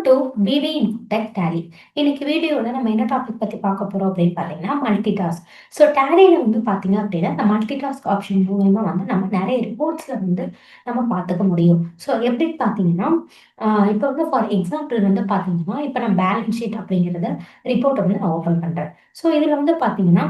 To BP tech tally. இன்னைக்கு வீடியோல நம்ம என்ன டாபிக் பத்தி பார்க்க போறோம் அப்படின்னு பார்த்தீங்கன்னா மல்டி டாஸ்க். ஸோ டேலியில வந்து பார்த்தீங்க அப்படின்னா இந்த மல்டி டாஸ்க் ஆப்ஷன் மூலயமா வந்து நம்ம நிறைய ரிப்போர்ட்ஸ்ல வந்து நம்ம பார்த்துக்க முடியும். ஸோ எப்படின்னு பார்த்தீங்கன்னா இப்போ வந்து ஃபார் எக்ஸாம்பிள் வந்து பார்த்தீங்கன்னா இப்போ நான் பேலன்ஸ் ஷீட் அப்படிங்கிறத ரிப்போர்ட்டை வந்து நான் ஓப்பன் பண்றேன். ஸோ இதுல வந்து பார்த்தீங்கன்னா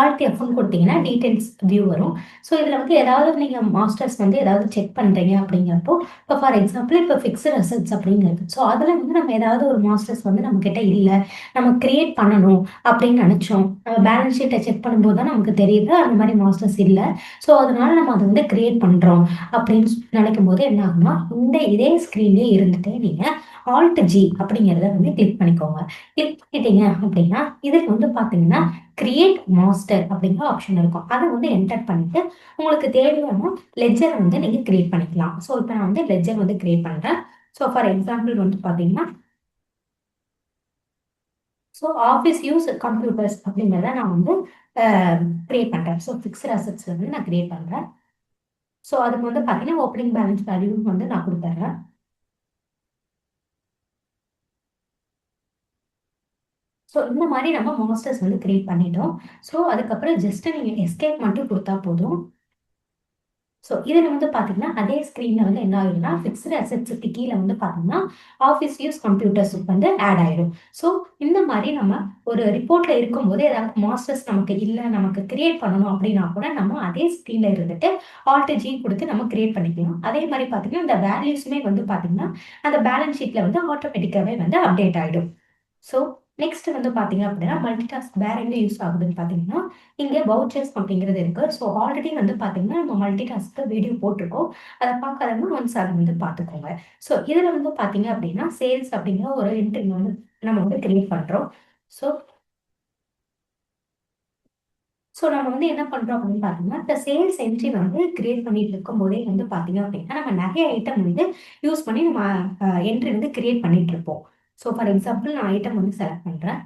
ஆல்ட் எஃப்னு கொடுத்தீங்கன்னா டீடைல்ஸ் வியூ வரும். ஸோ இதில் வந்து ஏதாவது நீங்கள் மாஸ்டர்ஸ் வந்து ஏதாவது செக் பண்ணுறீங்க அப்படிங்கிறப்போ இப்போ ஃபார் எக்ஸாம்பிள் இப்போ ஃபிக்ஸட் அசட்ஸ் அப்படிங்கிறது. ஸோ அதில் வந்து நம்ம ஏதாவது ஒரு மாஸ்டர்ஸ் வந்து நம்மக்கிட்ட இல்லை, நம்ம கிரியேட் பண்ணணும் அப்படின்னு நினச்சோம். பேலன்ஸ் ஷீட்டை செக் பண்ணும்போது தான் நமக்கு தெரியுது அந்த மாதிரி மாஸ்டர்ஸ் இல்லை. ஸோ அதனால நம்ம அதை வந்து கிரியேட் பண்ணுறோம் அப்படின்னு நினைக்கும் போது என்ன ஆகும்னா இதே ஸ்க்ரீன்லேயே இருந்துட்டு நீங்கள் ஆல்ட் ஜி அப்படிங்கிறத வந்து கிளிக் பண்ணிக்கோங்க. கிளிக் பண்ணிட்டீங்க அப்படின்னா இதுக்கு வந்து பார்த்தீங்கன்னா கிரியேட் மாஸ்டர் அப்படிங்கிற ஆப்ஷன் இருக்கும். அதை வந்து என்டர் பண்ணிட்டு உங்களுக்கு தேவையான லெட்ஜர் வந்து நீங்க கிரியேட் பண்ணிக்கலாம். ஸோ இப்போ நான் வந்து லெட்ஜர் வந்து கிரியேட் பண்றேன். ஸோ ஃபார் எக்ஸாம்பிள் வந்து பாத்தீங்கன்னா ஸோ ஆஃபீஸ் யூஸ் கம்ப்யூட்டர்ஸ் அப்படிங்கிறத நான் வந்து கிரியேட் பண்றேன். ஸோ ஃபிக்ஸ்ட் அசட்ஸ் வந்து நான் கிரியேட் பண்றேன். ஸோ அதுக்கு வந்து பாத்தீங்கன்னா ஓப்பனிங் பேலன்ஸ் வேல்யூ வந்து நான் கொடுத்துட்றேன். ஸோ இந்த மாதிரி நம்ம மாஸ்டர்ஸ் வந்து கிரியேட் பண்ணிட்டோம். ஸோ அதுக்கப்புறம் ஜஸ்ட் நீங்க எஸ்கேப் மட்டும் கொடுத்தா போதும். ஸோ இதில் வந்து பார்த்தீங்கன்னா அதே ஸ்க்ரீனில் வந்து என்ன ஆகுதுன்னா ஃபிக்ஸ்டு அசெட்ஸுக்கு கீழே வந்து பார்த்தீங்கன்னா ஆஃபீஸ் யூஸ் கம்ப்யூட்டர்ஸ் வந்து ஆட் ஆயிடும். ஸோ இந்த மாதிரி நம்ம ஒரு ரிப்போர்ட்டில் இருக்கும்போது ஏதாவது மாஸ்டர்ஸ் நமக்கு இல்லை, நமக்கு கிரியேட் பண்ணணும் அப்படின்னா கூட நம்ம அதே ஸ்க்ரீனில் இருந்துட்டு ஆல்ட் ஜி கொடுத்து நம்ம கிரியேட் பண்ணிக்கலாம். அதே மாதிரி பார்த்தீங்கன்னா இந்த வேல்யூஸுமே வந்து பார்த்தீங்கன்னா அந்த பேலன்ஸ் ஷீட்டில் வந்து ஆட்டோமேட்டிக்காகவே வந்து அப்டேட் ஆகிடும். ஸோ நெக்ஸ்ட் வந்து பார்த்தீங்க அப்படின்னா மல்டிடாஸ்க் வேற எங்க யூஸ் ஆகுதுன்னு பார்த்தீங்கன்னா இங்கே வவுச்சர்ஸ் அப்படிங்கிறது இருக்கு. ஸோ ஆல்ரெடி வந்து பார்த்தீங்கன்னா நம்ம மல்டிடாஸ்க்கு வீடியோ போட்டிருக்கோம். அதை பார்க்காதவங்க ஒன்ஸ் அதை வந்து பார்த்துக்கோங்க. ஸோ இதில் வந்து பார்த்தீங்க அப்படின்னா சேல்ஸ் அப்படிங்கிற ஒரு என்ட்ரி வந்து நம்ம வந்து கிரியேட் பண்ணுறோம். ஸோ ஸோ நம்ம வந்து என்ன பண்றோம் அப்படின்னு பார்த்தீங்கன்னா இந்த சேல்ஸ் என்ட்ரி வந்து கிரியேட் பண்ணிட்டு இருக்கும் போதே வந்து பார்த்தீங்க அப்படின்னா நம்ம நிறைய ஐட்டம் வந்து யூஸ் பண்ணி நம்ம என்ட்ரி வந்து கிரியேட் பண்ணிட்டு இருப்போம். ஸோ ஃபார் எக்ஸாம்பிள் நான் ஐட்டம் வந்து செலக்ட் பண்றேன்.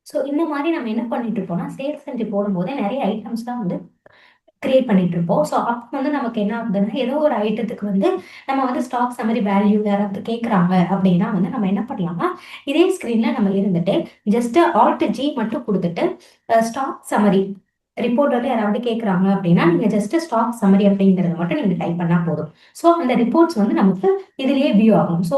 ஸோ இந்த மாதிரி நம்ம என்ன பண்ணிட்டு இருப்போம்னா சேல்ஸ் என்ட்ரி போடும்போது நிறைய ஐட்டம்ஸ் தான் வந்து கிரியேட் பண்ணிட்டு இருப்போம். ஸோ அப்போ வந்து நமக்கு என்ன ஆகுதுன்னா ஏதோ ஒரு ஐட்டத்துக்கு வந்து நம்ம வந்து ஸ்டாக் சம்மரி வேல்யூ யாராவது கேட்குறாங்க அப்படின்னா வந்து நம்ம என்ன பண்ணலாம்னா இதே ஸ்க்ரீன்ல நம்ம இருந்துட்டு ஜஸ்ட் ஆல்ட் ஜி மட்டும் கொடுத்துட்டு ஸ்டாக் சம்மரி ரிப்போர்ட் வந்து யாராவது கேட்குறாங்க அப்படின்னா நீங்க ஜஸ்ட் ஸ்டாக் சம்மரி அப்படிங்கிறத மட்டும் நீங்க டைப் பண்ணா போதும். ஸோ அந்த ரிப்போர்ட்ஸ் வந்து நமக்கு இதுலயே வியூ ஆகும். ஸோ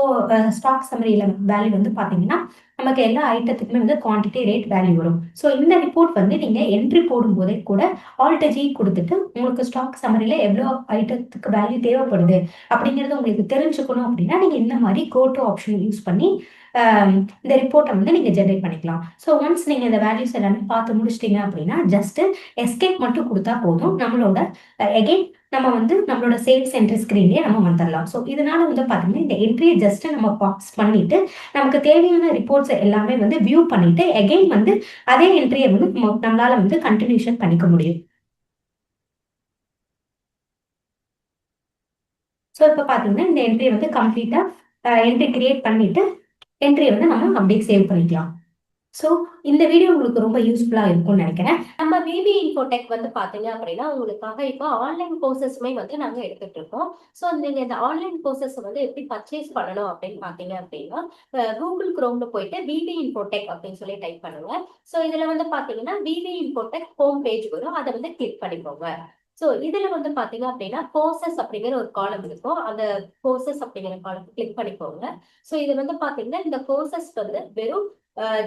ஸ்டாக் சம்மரியில வேல்யூ வந்து பாத்தீங்கன்னா நமக்கு எல்லா ஐட்டத்துக்குமே வந்து குவான்டிட்டி ரேட் வேல்யூ வரும். ஸோ இந்த ரிப்போர்ட் வந்து நீங்க என்ட்ரி போடும் போதே கூட ஆல்ட் ஜி கொடுத்துட்டு உங்களுக்கு ஸ்டாக் சம்மரியில எவ்வளோ ஐட்டத்துக்கு வேல்யூ தேவைப்படுது அப்படிங்கிறது உங்களுக்கு தெரிஞ்சுக்கணும் அப்படின்னா நீங்க இந்த மாதிரி கோ டு ஆப்ஷன் யூஸ் பண்ணி இந்த ரிப்போர்ட்டை வந்து நீங்க ஜெனரேட் பண்ணிக்கலாம். ஸோ ஒன்ஸ் நீங்க இந்த வேல்யூஸ் எல்லாமே பார்த்து முடிச்சிட்டீங்க அப்படின்னா ஜஸ்ட் எஸ்கேப் மட்டும் கொடுத்தா போதும். நம்மளோட எகைன் நம்ம வந்து நம்மளோட சேல்ஸ் என்ட்ரி ஸ்கிரீன்லயே நம்ம வந்துடலாம். ஸோ இதனால வந்து பாத்தீங்கன்னா இந்த என்ட்ரியை ஜஸ்ட் நம்ம பாஸ் பண்ணிட்டு நமக்கு தேவையான ரிப்போர்ட்ஸ் எல்லாமே வந்து வியூ பண்ணிட்டு எகைன் வந்து அதே என்ட்ரியை வந்து நம்மளால வந்து கண்டினியூஷன் பண்ணிக்க முடியும். ஸோ இப்போ பார்த்தீங்கன்னா இந்த என்ட்ரி வந்து கம்ப்ளீட்டாக என்ட்ரி கிரியேட் பண்ணிட்டு என்ட்ரியை வந்து நம்ம அப்படியே சேவ் பண்ணிக்கலாம். ஸோ இந்த வீடியோ உங்களுக்கு ரொம்ப யூஸ்ஃபுல்லாக இருக்கும்னு நினைக்கிறேன். நம்ம பிபி இன்ஃபோடெக் வந்து பார்த்தீங்க அப்படின்னா உங்களுக்காக இப்போ ஆன்லைன் கோர்சஸுமே வந்து நாங்கள் எடுத்துட்டு இருக்கோம். ஸோ நீங்கள் இந்த ஆன்லைன் கோர்சஸ் வந்து எப்படி பர்ச்சேஸ் பண்ணணும் அப்படின்னு பார்த்தீங்க அப்படின்னா கூகுள் குரோம்ல போயிட்டு பிபி இன்ஃபோடெக் அப்படின்னு சொல்லி டைப் பண்ணுங்க. ஸோ இதில் வந்து பார்த்தீங்கன்னா பிபி இன்ஃபோடெக் ஹோம் பேஜ் வரும், அதை வந்து கிளிக் பண்ணிக்கோங்க. ஸோ இதுல வந்து பாத்தீங்க அப்படின்னா கோர்சஸ் அப்படிங்கிற ஒரு காலம் இருக்கும். அந்த கோர்சஸ் அப்படிங்கிற காலம் கிளிக் பண்ணிக்கோங்க. ஸோ இது வந்து பாத்தீங்கன்னா இந்த கோர்சஸ் வந்து வெறும்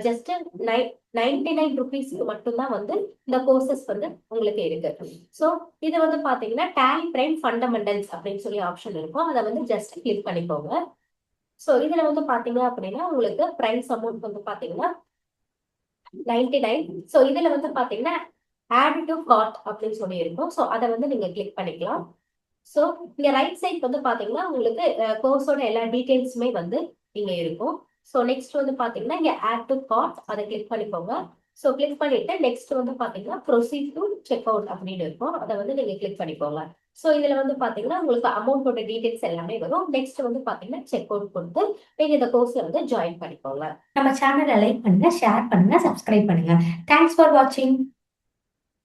ஜஸ்ட் 99 rupees மட்டும்தான் வந்து இந்த கோர்சஸ் வந்து உங்களுக்கு இருக்கு. ஸோ இது வந்து பாத்தீங்கன்னா டேலி பிரைம் ஃபண்டமெண்டல்ஸ் அப்படின்னு சொல்லி ஆப்ஷன் இருக்கும், அதை வந்து ஜஸ்ட் கிளிக் பண்ணிக்கோங்க. ஸோ இதுல வந்து பாத்தீங்க அப்படின்னா உங்களுக்கு பிரைஸ் அமௌண்ட் வந்து பாத்தீங்கன்னா 99. ஸோ இதுல வந்து பாத்தீங்கன்னா ஆட் டு கார்ட் அப்படின்னு சொல்லி இருக்கும். ஸோ அதை வந்து நீங்க கிளிக் பண்ணிக்கலாம். ஸோ இங்க ரைட் சைட் வந்து பாத்தீங்கன்னா உங்களுக்கு கோர்ஸோட எல்லா டீடைல்ஸுமே வந்து இங்க இருக்கும். ஸோ நெக்ஸ்ட் வந்து பாத்தீங்கன்னா இங்க ஆட் டு கார்ட் அதை கிளிக் பண்ணிக்கோங்க. ஸோ கிளிக் பண்ணிட்டு நெக்ஸ்ட் வந்து பாத்தீங்கன்னா ப்ரொசீட் டு செக் அவுட் அப்படின்னு இருக்கும். அதை வந்து நீங்க கிளிக் பண்ணிக்கோங்க. ஸோ இதுல வந்து பாத்தீங்கன்னா உங்களுக்கு அமௌண்டோட டீடைல்ஸ் எல்லாமே வரும். நெக்ஸ்ட் வந்து பாத்தீங்கன்னா செக் அவுட் கொடுத்து நீங்க இந்த கோர்ஸ்ல வந்து ஜாயின் பண்ணிக்கோங்க. நம்ம சேனலை லைக் பண்ணுங்க, ஷேர் பண்ணுங்க, சப்ஸ்கிரைப் பண்ணுங்க. தேங்க்ஸ் ஃபார் வாட்சிங்.